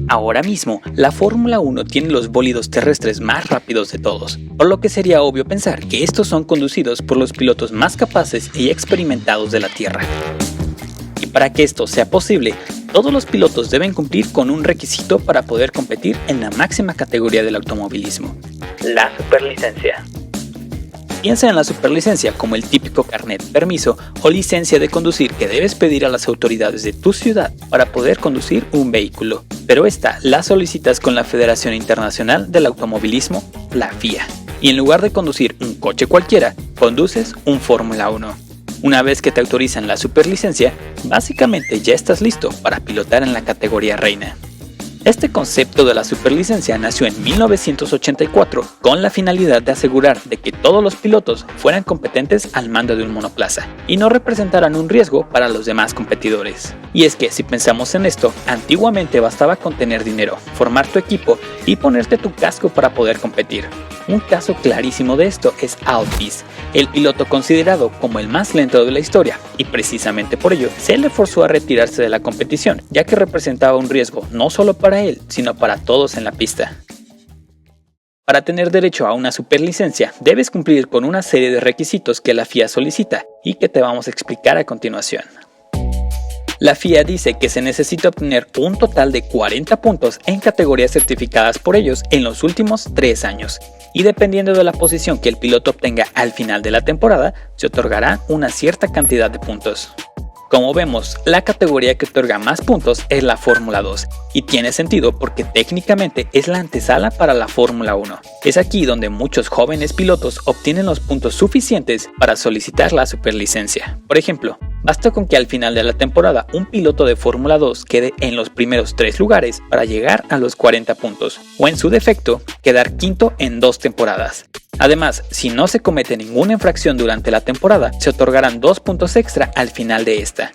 Ahora mismo, la Fórmula 1 tiene los bólidos terrestres más rápidos de todos, por lo que sería obvio pensar que estos son conducidos por los pilotos más capaces y experimentados de la Tierra. Y para que esto sea posible, todos los pilotos deben cumplir con un requisito para poder competir en la máxima categoría del automovilismo: la superlicencia. Piensa en la superlicencia como el típico carnet, permiso o licencia de conducir que debes pedir a las autoridades de tu ciudad para poder conducir un vehículo, pero esta la solicitas con la Federación Internacional del Automovilismo, la FIA, y en lugar de conducir un coche cualquiera, conduces un Fórmula 1. Una vez que te autorizan la superlicencia, básicamente ya estás listo para pilotar en la categoría reina. Este concepto de la superlicencia nació en 1984 con la finalidad de asegurar de que todos los pilotos fueran competentes al mando de un monoplaza y no representaran un riesgo para los demás competidores. Y es que si pensamos en esto, antiguamente bastaba con tener dinero, formar tu equipo y ponerte tu casco para poder competir. Un caso clarísimo de esto es Alpiste, el piloto considerado como el más lento de la historia, y precisamente por ello se le forzó a retirarse de la competición, ya que representaba un riesgo no solo para él, sino para todos en la pista. Para tener derecho a una superlicencia, debes cumplir con una serie de requisitos que la FIA solicita y que te vamos a explicar a continuación. La FIA dice que se necesita obtener un total de 40 puntos en categorías certificadas por ellos en los últimos 3 años, y dependiendo de la posición que el piloto obtenga al final de la temporada, se otorgará una cierta cantidad de puntos. Como vemos, la categoría que otorga más puntos es la Fórmula 2, y tiene sentido porque técnicamente es la antesala para la Fórmula 1. Es aquí donde muchos jóvenes pilotos obtienen los puntos suficientes para solicitar la superlicencia. Por ejemplo, basta con que al final de la temporada un piloto de Fórmula 2 quede en los primeros 3 lugares para llegar a los 40 puntos, o en su defecto, quedar quinto en 2 temporadas. Además, si no se comete ninguna infracción durante la temporada, se otorgarán 2 puntos extra al final de esta.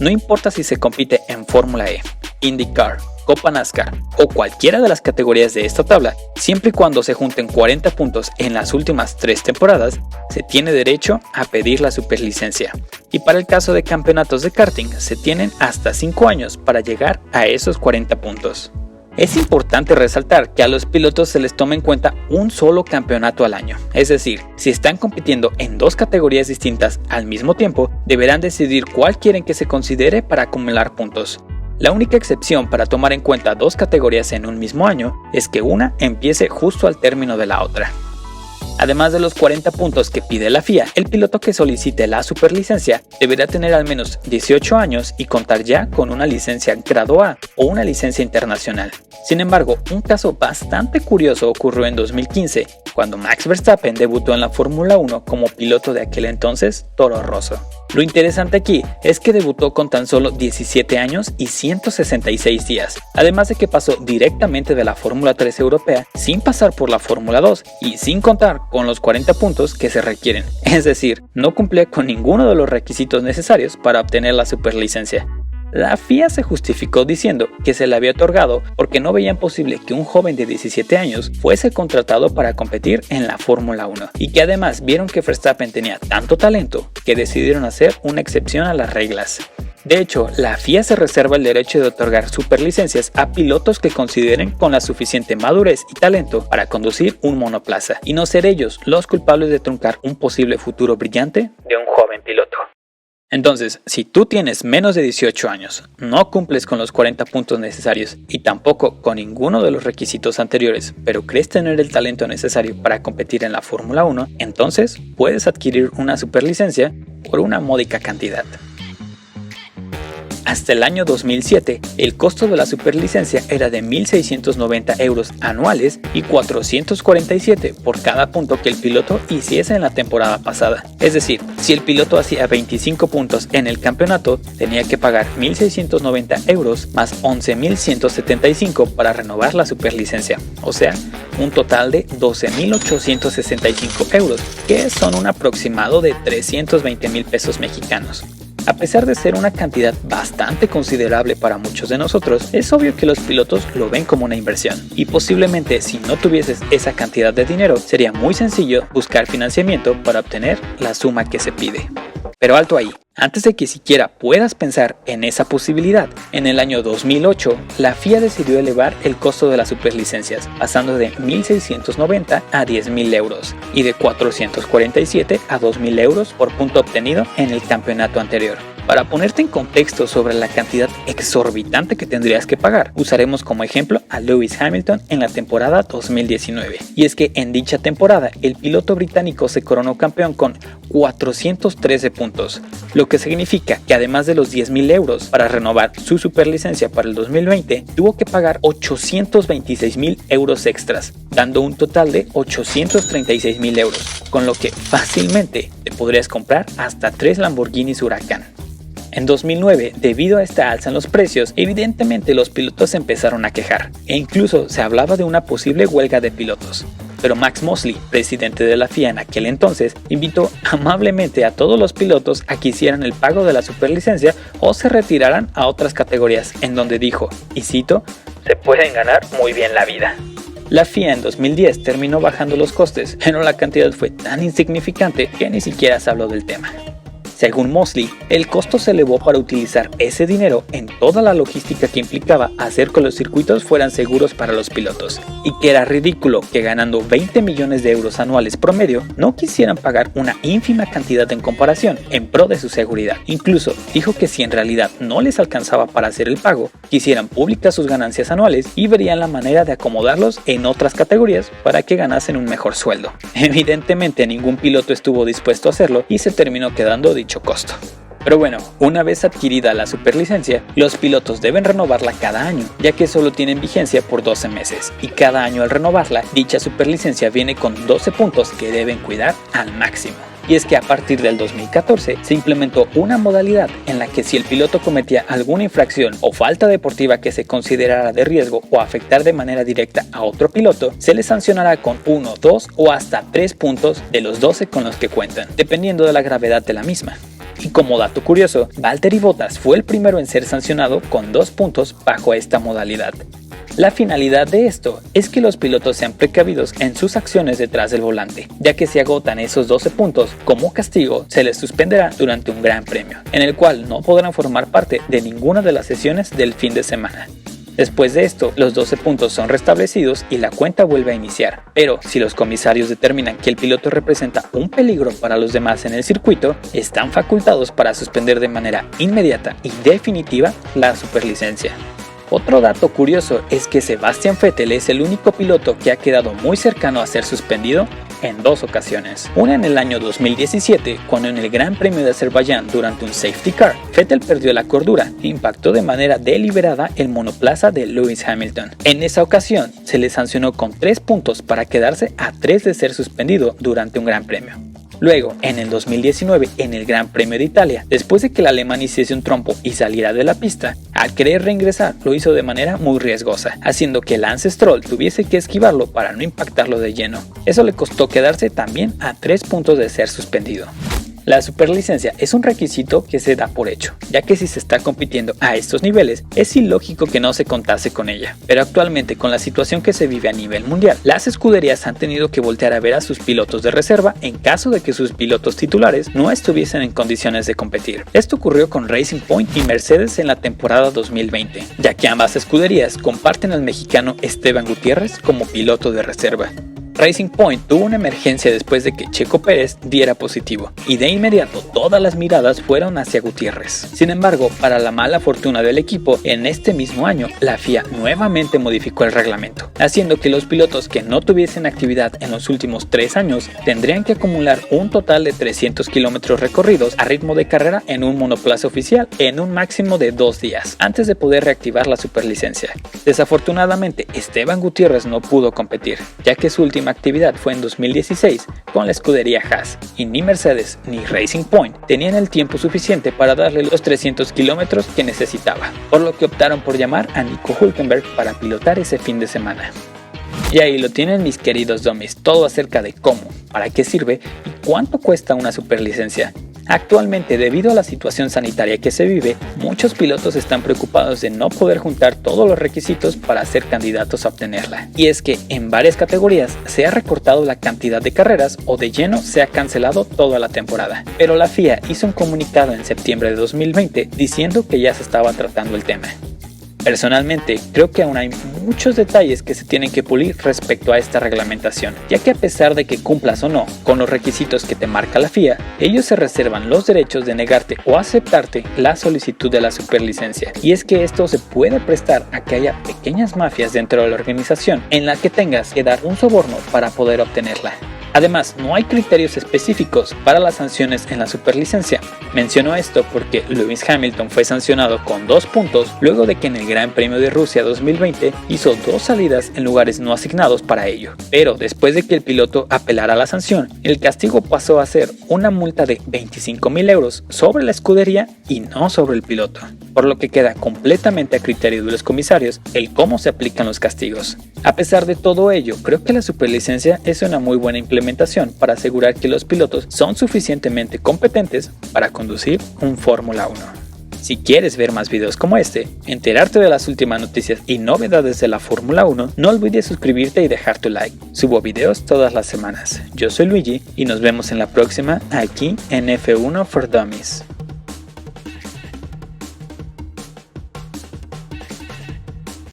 No importa si se compite en Fórmula E, IndyCar, Copa NASCAR o cualquiera de las categorías de esta tabla, siempre y cuando se junten 40 puntos en las últimas 3 temporadas, se tiene derecho a pedir la superlicencia. Y para el caso de campeonatos de karting, se tienen hasta 5 años para llegar a esos 40 puntos. Es importante resaltar que a los pilotos se les toma en cuenta un solo campeonato al año, es decir, si están compitiendo en 2 categorías distintas al mismo tiempo, deberán decidir cuál quieren que se considere para acumular puntos. La única excepción para tomar en cuenta 2 categorías en un mismo año es que una empiece justo al término de la otra. Además de los 40 puntos que pide la FIA, el piloto que solicite la superlicencia deberá tener al menos 18 años y contar ya con una licencia grado A o una licencia internacional. Sin embargo, un caso bastante curioso ocurrió en 2015, cuando Max Verstappen debutó en la Fórmula 1 como piloto de aquel entonces Toro Rosso. Lo interesante aquí es que debutó con tan solo 17 años y 166 días, además de que pasó directamente de la Fórmula 3 europea sin pasar por la Fórmula 2 y sin contar con los 40 puntos que se requieren, es decir, no cumplía con ninguno de los requisitos necesarios para obtener la superlicencia. La FIA se justificó diciendo que se le había otorgado porque no veían posible que un joven de 17 años fuese contratado para competir en la Fórmula 1 y que además vieron que Verstappen tenía tanto talento que decidieron hacer una excepción a las reglas. De hecho, la FIA se reserva el derecho de otorgar superlicencias a pilotos que consideren con la suficiente madurez y talento para conducir un monoplaza y no ser ellos los culpables de truncar un posible futuro brillante de un joven piloto. Entonces, si tú tienes menos de 18 años, no cumples con los 40 puntos necesarios y tampoco con ninguno de los requisitos anteriores, pero crees tener el talento necesario para competir en la Fórmula 1, entonces puedes adquirir una superlicencia por una módica cantidad. Hasta el año 2007, el costo de la superlicencia era de 1.690 euros anuales y 447 por cada punto que el piloto hiciese en la temporada pasada. Es decir, si el piloto hacía 25 puntos en el campeonato, tenía que pagar 1.690 euros más 11.175 para renovar la superlicencia, o sea, un total de 12.865 euros, que son un aproximado de 320.000 pesos mexicanos. A pesar de ser una cantidad bastante considerable para muchos de nosotros, es obvio que los pilotos lo ven como una inversión, y posiblemente si no tuvieses esa cantidad de dinero, sería muy sencillo buscar financiamiento para obtener la suma que se pide. Pero alto ahí, Antes de que siquiera puedas pensar en esa posibilidad, en el año 2008, la FIA decidió elevar el costo de las superlicencias, pasando de 1.690 a 10.000 euros y de 447 a 2.000 euros por punto obtenido en el campeonato anterior. Para ponerte en contexto sobre la cantidad exorbitante que tendrías que pagar, usaremos como ejemplo a Lewis Hamilton en la temporada 2019. Y es que en dicha temporada, el piloto británico se coronó campeón con 413 puntos, lo que significa que además de los 10.000 euros para renovar su superlicencia para el 2020, tuvo que pagar 826.000 euros extras, dando un total de 836.000 euros, con lo que fácilmente te podrías comprar hasta 3 Lamborghinis Huracán. En 2009, debido a esta alza en los precios, evidentemente los pilotos empezaron a quejar, e incluso se hablaba de una posible huelga de pilotos. Pero Max Mosley, presidente de la FIA en aquel entonces, invitó amablemente a todos los pilotos a que hicieran el pago de la superlicencia o se retiraran a otras categorías, en donde dijo, y cito, "se pueden ganar muy bien la vida". La FIA en 2010 terminó bajando los costes, pero la cantidad fue tan insignificante que ni siquiera se habló del tema. Según Mosley, el costo se elevó para utilizar ese dinero en toda la logística que implicaba hacer que los circuitos fueran seguros para los pilotos, y que era ridículo que ganando 20 millones de euros anuales promedio no quisieran pagar una ínfima cantidad en comparación en pro de su seguridad. Incluso dijo que si en realidad no les alcanzaba para hacer el pago, quisieran públicas sus ganancias anuales y verían la manera de acomodarlos en otras categorías para que ganasen un mejor sueldo. Evidentemente ningún piloto estuvo dispuesto a hacerlo y se terminó quedando dicho costo. Pero bueno, una vez adquirida la superlicencia, los pilotos deben renovarla cada año, ya que solo tienen vigencia por 12 meses, y cada año al renovarla, dicha superlicencia viene con 12 puntos que deben cuidar al máximo. Y es que a partir del 2014 se implementó una modalidad en la que si el piloto cometía alguna infracción o falta deportiva que se considerara de riesgo o afectar de manera directa a otro piloto, se le sancionará con 1, 2 o hasta 3 puntos de los 12 con los que cuentan, dependiendo de la gravedad de la misma. Y como dato curioso, Valtteri Bottas fue el primero en ser sancionado con 2 puntos bajo esta modalidad. La finalidad de esto es que los pilotos sean precavidos en sus acciones detrás del volante, ya que si agotan esos 12 puntos, como castigo se les suspenderá durante un gran premio, en el cual no podrán formar parte de ninguna de las sesiones del fin de semana. Después de esto, los 12 puntos son restablecidos y la cuenta vuelve a iniciar, pero si los comisarios determinan que el piloto representa un peligro para los demás en el circuito, están facultados para suspender de manera inmediata y definitiva la superlicencia. Otro dato curioso es que Sebastian Vettel es el único piloto que ha quedado muy cercano a ser suspendido en 2 ocasiones. Una en el año 2017, cuando en el Gran Premio de Azerbaiyán durante un safety car, Vettel perdió la cordura e impactó de manera deliberada el monoplaza de Lewis Hamilton. En esa ocasión, se le sancionó con 3 puntos para quedarse a 3 de ser suspendido durante un Gran Premio. Luego, en el 2019, en el Gran Premio de Italia, después de que el alemán hiciese un trompo y saliera de la pista, al querer reingresar lo hizo de manera muy riesgosa, haciendo que Lance Stroll tuviese que esquivarlo para no impactarlo de lleno. Eso le costó quedarse también a 3 puntos de ser suspendido. La superlicencia es un requisito que se da por hecho, ya que si se está compitiendo a estos niveles, es ilógico que no se contase con ella. Pero actualmente, con la situación que se vive a nivel mundial, las escuderías han tenido que voltear a ver a sus pilotos de reserva en caso de que sus pilotos titulares no estuviesen en condiciones de competir. Esto ocurrió con Racing Point y Mercedes en la temporada 2020, ya que ambas escuderías comparten al mexicano Esteban Gutiérrez como piloto de reserva. Racing Point tuvo una emergencia después de que Checo Pérez diera positivo, y de inmediato todas las miradas fueron hacia Gutiérrez. Sin embargo, para la mala fortuna del equipo, en este mismo año, la FIA nuevamente modificó el reglamento, haciendo que los pilotos que no tuviesen actividad en los últimos 3 años tendrían que acumular un total de 300 kilómetros recorridos a ritmo de carrera en un monoplaza oficial en un máximo de 2 días, antes de poder reactivar la superlicencia. Desafortunadamente, Esteban Gutiérrez no pudo competir, ya que su última actividad fue en 2016 con la escudería Haas, y ni Mercedes ni Racing Point tenían el tiempo suficiente para darle los 300 kilómetros que necesitaba, por lo que optaron por llamar a Nico Hülkenberg para pilotar ese fin de semana. Y ahí lo tienen, mis queridos dummies, todo acerca de cómo, para qué sirve y cuánto cuesta una superlicencia. Actualmente, debido a la situación sanitaria que se vive, muchos pilotos están preocupados de no poder juntar todos los requisitos para ser candidatos a obtenerla. Y es que en varias categorías se ha recortado la cantidad de carreras o de lleno se ha cancelado toda la temporada. Pero la FIA hizo un comunicado en septiembre de 2020 diciendo que ya se estaba tratando el tema. Personalmente, creo que aún hay muchos detalles que se tienen que pulir respecto a esta reglamentación, ya que a pesar de que cumplas o no con los requisitos que te marca la FIA, ellos se reservan los derechos de negarte o aceptarte la solicitud de la superlicencia. Y es que esto se puede prestar a que haya pequeñas mafias dentro de la organización en la que tengas que dar un soborno para poder obtenerla. Además, no hay criterios específicos para las sanciones en la superlicencia. Menciono esto porque Lewis Hamilton fue sancionado con 2 puntos luego de que en el Gran Premio de Rusia 2020 hizo 2 salidas en lugares no asignados para ello. Pero después de que el piloto apelara la sanción, el castigo pasó a ser una multa de 25.000 euros sobre la escudería y no sobre el piloto, por lo que queda completamente a criterio de los comisarios el cómo se aplican los castigos. A pesar de todo ello, creo que la superlicencia es una muy buena implementación para asegurar que los pilotos son suficientemente competentes para conducir un Fórmula 1. Si quieres ver más videos como este, enterarte de las últimas noticias y novedades de la Fórmula 1, no olvides suscribirte y dejar tu like. Subo videos todas las semanas. Yo soy Luigi y nos vemos en la próxima aquí en F1 for Dummies.